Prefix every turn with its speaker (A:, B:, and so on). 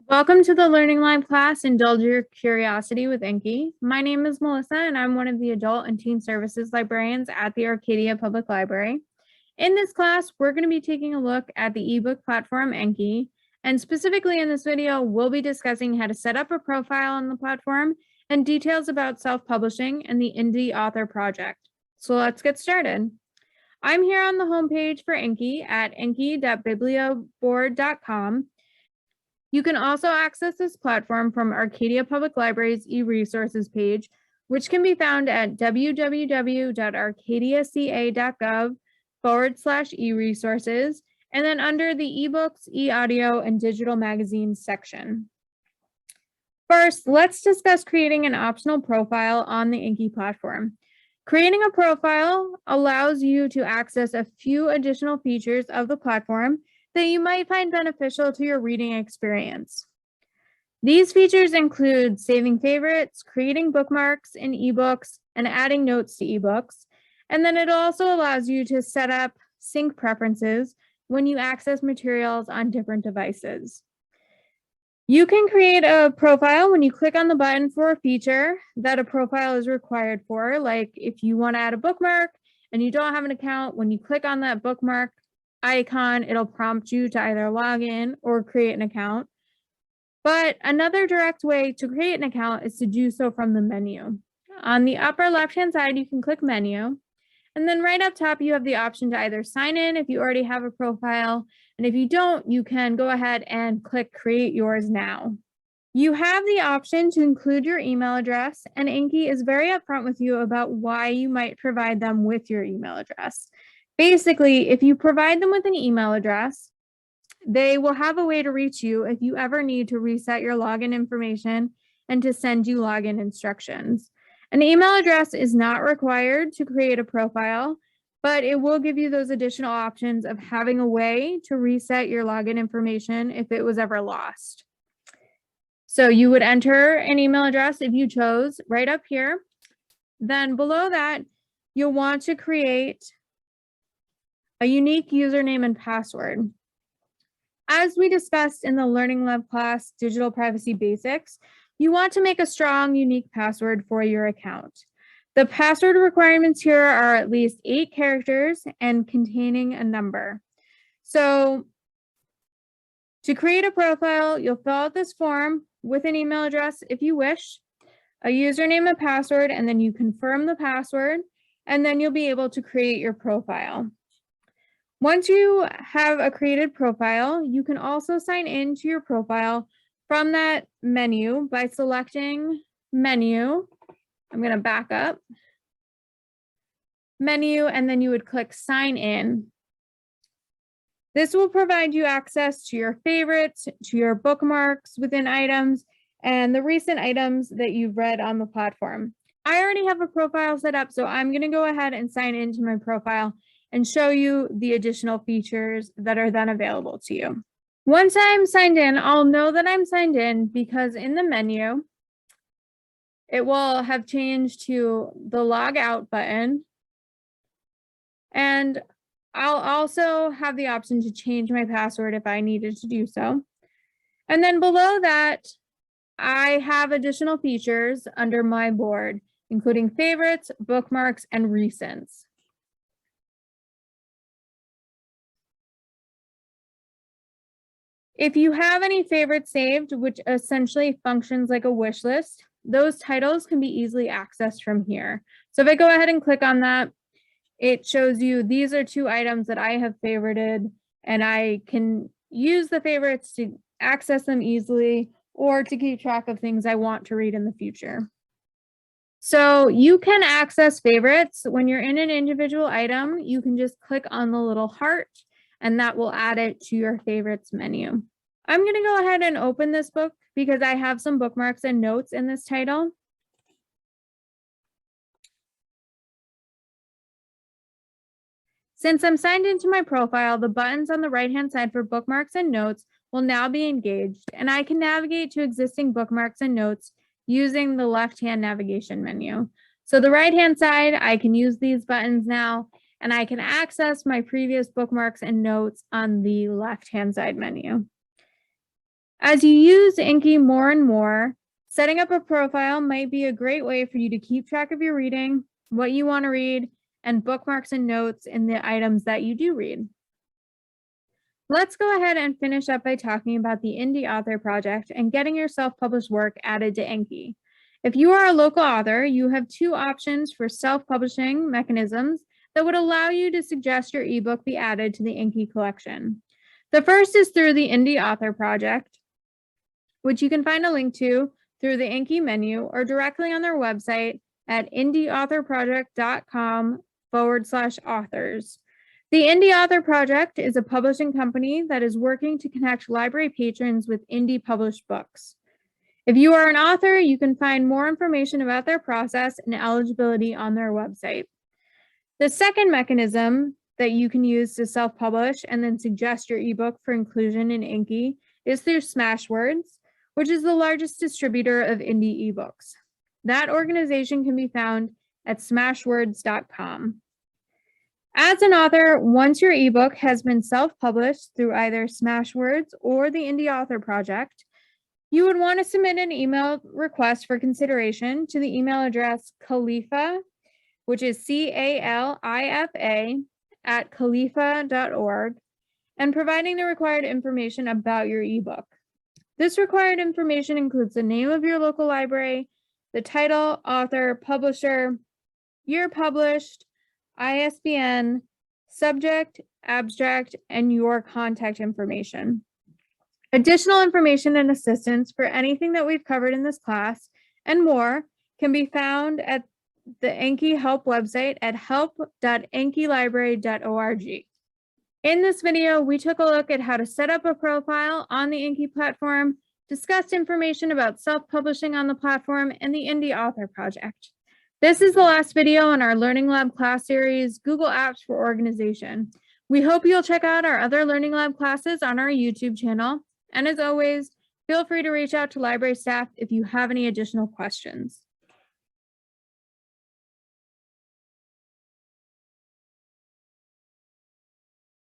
A: Welcome to the Learning Live class, Indulge Your Curiosity with Enki. My name is Melissa, and I'm one of the Adult and Teen Services librarians at the Arcadia Public Library. In this class, we're going to be taking a look at the ebook platform Enki, and specifically in this video, we'll be discussing how to set up a profile on the platform and details about self-publishing and the Indie Author Project. So let's get started. I'm here on the homepage for Enki at enki.biblioboard.com. You can also access this platform from Arcadia Public Library's e-resources page, which can be found at www.arcadiaca.gov/e-resources, and then under the eBooks, e-audio, and digital magazines section. First, let's discuss creating an optional profile on the Enki platform. Creating a profile allows you to access a few additional features of the platform that you might find beneficial to your reading experience. These features include saving favorites, creating bookmarks in eBooks, and adding notes to eBooks. And then it also allows you to set up sync preferences when you access materials on different devices. You can create a profile when you click on the button for a feature that a profile is required for, like if you want to add a bookmark and you don't have an account, when you click on that bookmark icon, it'll prompt you to either log in or create an account. But another direct way to create an account is to do so from the menu. On the upper left-hand side, you can click menu. And then right up top, you have the option to either sign in if you already have a profile. And if you don't, you can go ahead and click create yours now. You have the option to include your email address, and Enki is very upfront with you about why you might provide them with your email address. Basically, if you provide them with an email address, they will have a way to reach you if you ever need to reset your login information and to send you login instructions. An email address is not required to create a profile, but it will give you those additional options of having a way to reset your login information if it was ever lost. So you would enter an email address if you chose right up here. Then below that, you'll want to create a unique username and password. As we discussed in the Learning Lab class, Digital Privacy Basics, you want to make a strong, unique password for your account. The password requirements here are at least 8 characters and containing a number. So to create a profile, you'll fill out this form with an email address if you wish, a username and password, and then you confirm the password, and then you'll be able to create your profile. Once you have a created profile, you can also sign in to your profile from that menu by selecting menu. I'm going to back up. Menu, and then you would click sign in. This will provide you access to your favorites, to your bookmarks within items, and the recent items that you've read on the platform. I already have a profile set up, so I'm going to go ahead and sign into my profile and show you the additional features that are then available to you. Once I'm signed in, I'll know that I'm signed in because in the menu, it will have changed to the log out button. And I'll also have the option to change my password if I needed to do so. And then below that, I have additional features under my board, including favorites, bookmarks, and recents. If you have any favorites saved, which essentially functions like a wish list, those titles can be easily accessed from here. So if I go ahead and click on that, it shows you these are 2 items that I have favorited, and I can use the favorites to access them easily or to keep track of things I want to read in the future. So you can access favorites when you're in an individual item. You can just click on the little heart, and that will add it to your favorites menu. I'm going to go ahead and open this book because I have some bookmarks and notes in this title. Since I'm signed into my profile, the buttons on the right-hand side for bookmarks and notes will now be engaged, and I can navigate to existing bookmarks and notes using the left-hand navigation menu. So the right-hand side, I can use these buttons now, and I can access my previous bookmarks and notes on the left-hand side menu. As you use Enki more and more, setting up a profile might be a great way for you to keep track of your reading, what you want to read, and bookmarks and notes in the items that you do read. Let's go ahead and finish up by talking about the Indie Author Project and getting your self-published work added to Enki. If you are a local author, you have two options for self-publishing mechanisms that would allow you to suggest your ebook be added to the Enki collection. The first is through the Indie Author Project, which you can find a link to through the Enki menu or directly on their website at indieauthorproject.com/authors. The Indie Author Project is a publishing company that is working to connect library patrons with indie published books. If you are an author, you can find more information about their process and eligibility on their website. The second mechanism that you can use to self-publish and then suggest your ebook for inclusion in Enki is through Smashwords, which is the largest distributor of indie ebooks. That organization can be found at smashwords.com. As an author, once your ebook has been self-published through either Smashwords or the Indie Author Project, you would want to submit an email request for consideration to the email address Khalifa, which is CALIFA @khalifa.org, and providing the required information about your ebook. This required information includes the name of your local library, the title, author, publisher, year published, ISBN, subject, abstract, and your contact information. Additional information and assistance for anything that we've covered in this class and more can be found at the Enki Help website at help.enkilibrary.org. In this video, we took a look at how to set up a profile on the Enki platform, discussed information about self-publishing on the platform, and the Indie Author Project. This is the last video in our Learning Lab class series, Google Apps for Organization. We hope you'll check out our other Learning Lab classes on our YouTube channel. And as always, feel free to reach out to library staff if you have any additional questions.